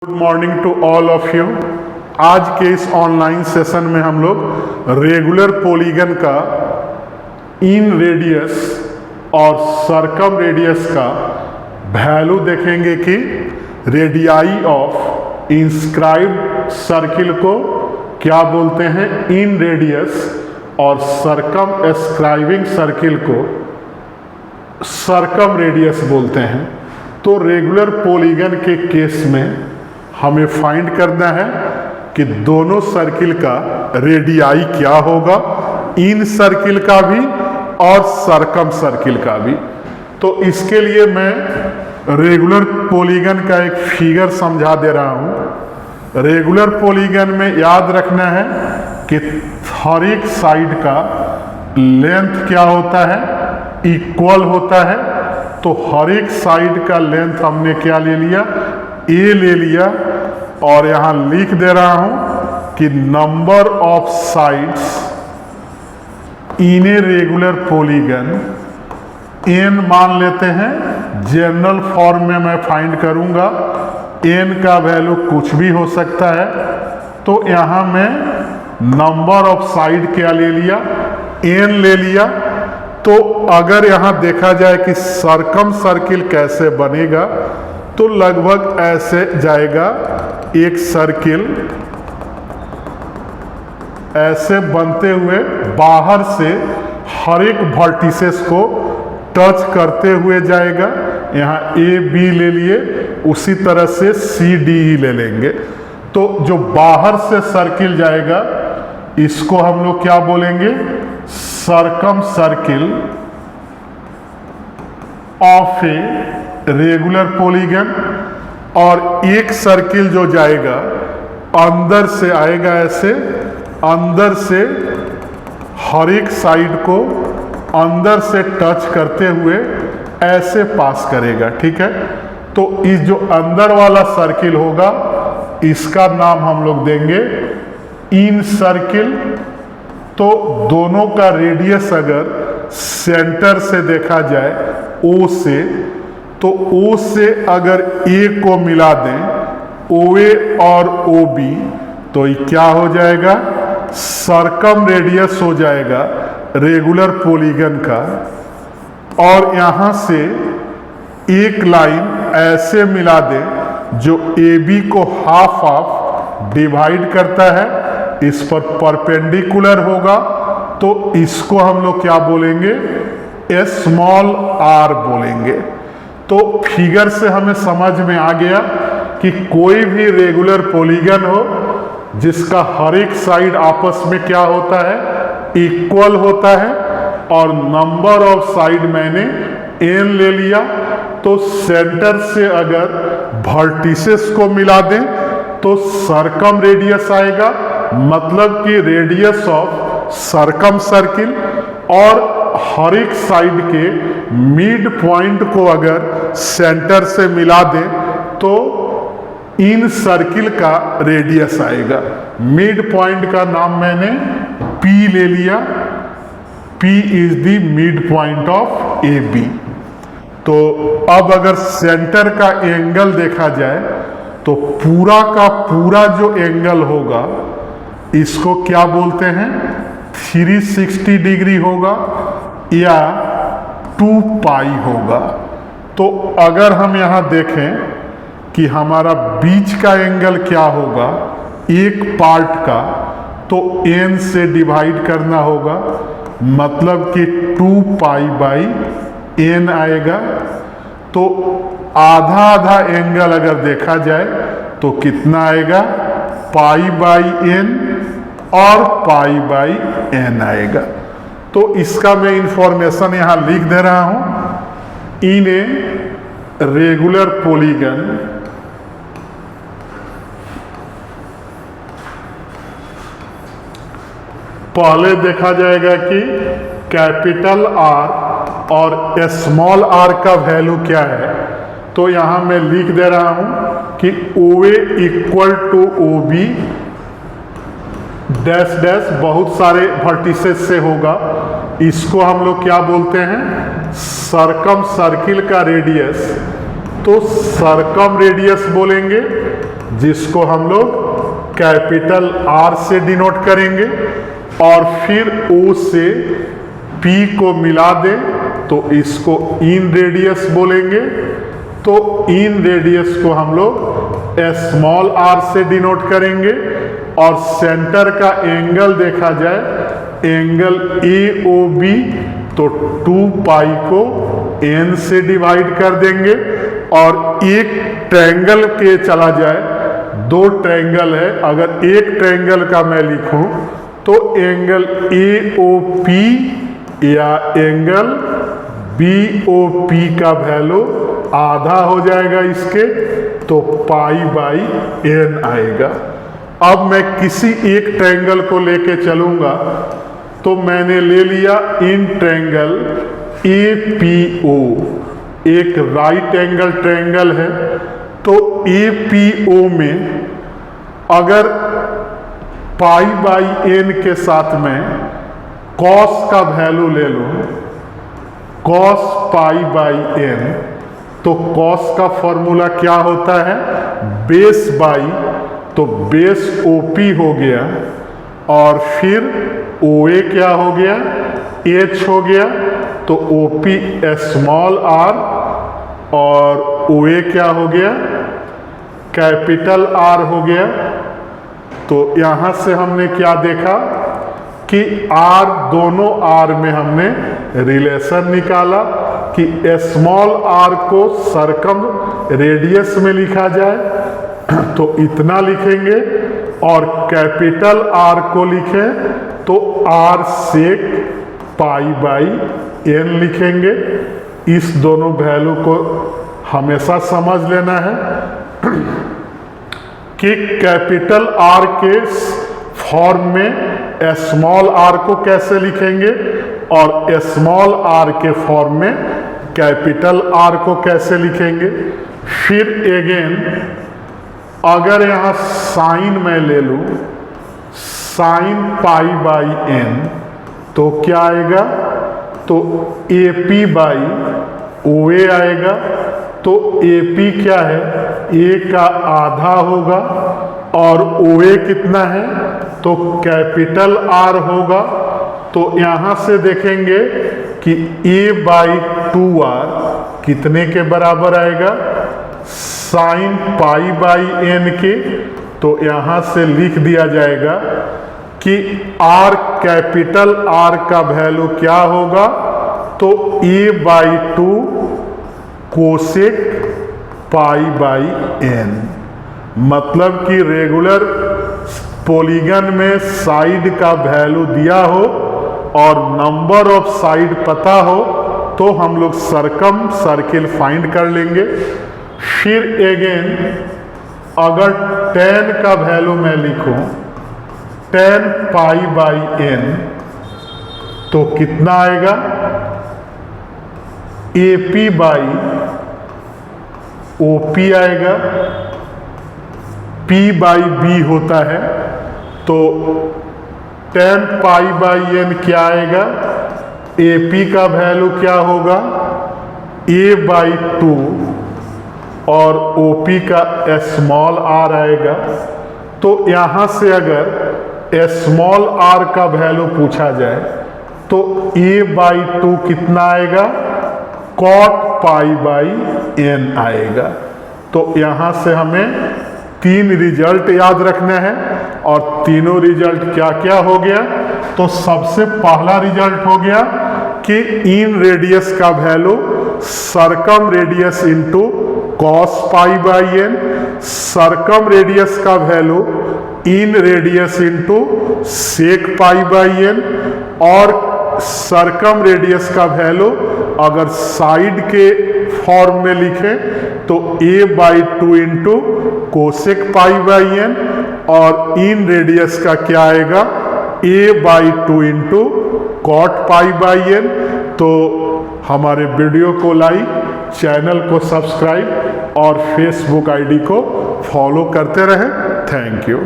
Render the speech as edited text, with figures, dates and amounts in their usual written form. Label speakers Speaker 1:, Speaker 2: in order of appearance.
Speaker 1: Good morning to all of you. आज के इस ऑनलाइन सेशन में हम लोग रेगुलर पॉलीगन का इन रेडियस और सरकम रेडियस का वैल्यू देखेंगे कि रेडियाई ऑफ इंस्क्राइब्ड सर्किल को क्या बोलते हैं इन रेडियस और सरकम एस्क्राइबिंग सर्किल को सरकम रेडियस बोलते हैं। तो रेगुलर पॉलीगन के केस में हमें फाइंड करना है कि दोनों सर्किल का रेडियाई क्या होगा, इन सर्किल का भी और सरकम सर्किल का भी। तो इसके लिए मैं रेगुलर पॉलीगन का एक फिगर समझा दे रहा हूँ। रेगुलर पॉलीगन में याद रखना है कि हर एक साइड का लेंथ क्या होता है, इक्वल होता है। तो हर एक साइड का लेंथ हमने क्या ले लिया, ए ले लिया, और यहां लिख दे रहा हूं कि number of sides in a regular polygon n मान लेते हैं। जनरल फॉर्म में मैं फाइंड करूंगा, एन का वैल्यू कुछ भी हो सकता है। तो यहां मैं नंबर ऑफ साइड क्या ले लिया, एन ले लिया। तो अगर यहां देखा जाए कि सरकम सर्किल कैसे बनेगा, तो लगभग ऐसे जाएगा। एक सर्किल ऐसे बनते हुए बाहर से हर एक वर्टिसेस को टच करते हुए जाएगा। यहाँ ए बी ले लिए, उसी तरह से सी डी ही ले लेंगे। तो जो बाहर से सर्किल जाएगा इसको हम लोग क्या बोलेंगे, circumcircle of a regular polygon. और एक सर्किल जो जाएगा अंदर से आएगा, ऐसे अंदर से हर एक साइड को अंदर से टच करते हुए ऐसे पास करेगा, ठीक है। तो इस जो अंदर वाला सर्किल होगा इसका नाम हम लोग देंगे इन सर्किल। तो दोनों का रेडियस अगर सेंटर से देखा जाए ओ से, तो ओ से अगर ए को मिला दें, ओ ए और ओ बी, तो ये क्या हो जाएगा, सरकम रेडियस हो जाएगा रेगुलर पॉलीगन का। और यहाँ से एक लाइन ऐसे मिला दें जो ए बी को हाफ हाफ डिवाइड करता है, इस पर परपेंडिकुलर होगा। तो इसको हम लोग क्या बोलेंगे, स्मॉल आर बोलेंगे। तो फिगर से हमें समझ में आ गया कि कोई भी रेगुलर पॉलीगन हो जिसका हर एक साइड आपस में क्या होता है, इक्वल होता है, और नंबर ऑफ साइड मैंने एन ले लिया। तो सेंटर से अगर वर्टिसेस को मिला दें तो सरकम रेडियस आएगा, मतलब कि रेडियस ऑफ सरकम सर्किल। और हर एक साइड के मिड पॉइंट को अगर सेंटर से मिला दें तो इन सर्किल का रेडियस आएगा। मिड पॉइंट का नाम मैंने पी ले लिया, P is the midpoint of A B. तो अब अगर सेंटर का एंगल देखा जाए तो पूरा का पूरा जो एंगल होगा इसको क्या बोलते हैं, 360 डिग्री होगा या 2 पाई होगा। तो अगर हम यहाँ देखें कि हमारा बीच का एंगल क्या होगा एक पार्ट का, तो n से डिवाइड करना होगा, मतलब कि 2 पाई बाई n आएगा। तो आधा आधा एंगल अगर देखा जाए तो कितना आएगा, पाई बाई n और पाई बाई n आएगा। तो इसका मैं इंफॉर्मेशन यहां लिख दे रहा हूं। इन ए रेगुलर पॉलीगन पहले देखा जाएगा कि कैपिटल आर और स्मॉल आर का वैल्यू क्या है। तो यहां मैं लिख दे रहा हूं कि O A equal to O B dash dash बहुत सारे वर्टिसेस से होगा। इसको हम लोग क्या बोलते हैं, सरकम सर्किल का रेडियस। तो सरकम रेडियस बोलेंगे जिसको हम लोग कैपिटल आर से डिनोट करेंगे, और फिर ओ से P को मिला दें तो इसको इन रेडियस बोलेंगे। तो इन रेडियस को हम लोग स्मॉल r से डिनोट करेंगे, और सेंटर का एंगल देखा जाए, एंगल AOB, तो 2 पाई को n से डिवाइड कर देंगे, और एक ट्रायंगल के चला जाए, 2 ट्रायंगल है, अगर एक ट्रायंगल का मैं लिखूं तो एंगल AOP या एंगल BOP का वैल्यू आधा हो जाएगा इसके, तो पाई बाई n आएगा। अब मैं किसी एक ट्रायंगल को लेके चलूंगा, तो मैंने ले लिया इन ट्रायंगल APO, एक राइट एंगल ट्रायंगल है। तो APO में अगर पाई बाई n के साथ में कॉस का वैल्यू ले लूं, कॉस पाई बाई n, तो कॉस का फॉर्मूला क्या होता है, बेस बाई, तो बेस OP हो गया, और फिर OA क्या हो गया, H हो गया, तो OP स्मॉल r, और OA क्या हो गया, कैपिटल R हो गया। तो यहाँ से हमने क्या देखा कि R, दोनों R में हमने रिलेशन निकाला कि स्मॉल r को सर्कम रेडियस में लिखा जाए तो इतना लिखेंगे, और कैपिटल R को लिखें तो R sec pi by n लिखेंगे। इस दोनों वैल्यू को हमेशा समझ लेना है कि कैपिटल R के फॉर्म में स्मॉल r को कैसे लिखेंगे, और स्मॉल r के फॉर्म में कैपिटल R को कैसे लिखेंगे। फिर अगेन अगर यहाँ साइन मैं ले लूँ, साइन पाई बाई n, तो क्या आएगा, तो AP बाई OA आएगा। तो AP क्या है, A का आधा होगा, और OA कितना है, तो कैपिटल R होगा। तो यहाँ से देखेंगे कि A बाई 2R कितने के बराबर आएगा, साइन पाई बाई n के। तो यहाँ से लिख दिया जाएगा कि R, कैपिटल R का वैल्यू क्या होगा, तो A by 2 cosec pi by n। मतलब कि रेगुलर पॉलीगन में साइड का वैल्यू दिया हो और नंबर ऑफ साइड पता हो, तो हम लोग सर्कम सर्किल फाइंड कर लेंगे। फिर अगेन अगर tan का वैल्यू मैं लिखूं, tan पाई बाई n, तो कितना आएगा, AP बाई OP आएगा। P बाई B होता है, तो tan पाई बाई n क्या आएगा, AP का वैल्यू क्या होगा, A बाई 2, और OP का स्मॉल r आएगा। तो यहाँ से अगर स्मॉल r का वैल्यू पूछा जाए, तो A बाई 2 कितना आएगा, कॉट पाई बाई n आएगा। तो यहाँ से हमें 3 रिजल्ट याद रखना है, और तीनों रिजल्ट क्या क्या हो गया, तो सबसे पहला रिजल्ट हो गया कि इन रेडियस का value circumradius into cos pi by n, circumradius का value inradius into sec pi by n, और सर्कम रेडियस का वैल्यू अगर साइड के फॉर्म में लिखें तो A by 2 into cosec pi by n, और इन रेडियस का क्या आएगा, A by 2 into cot pi by n। तो हमारे वीडियो को लाइक, चैनल को सब्सक्राइब और फेसबुक आईडी को फॉलो करते रहें। Thank you.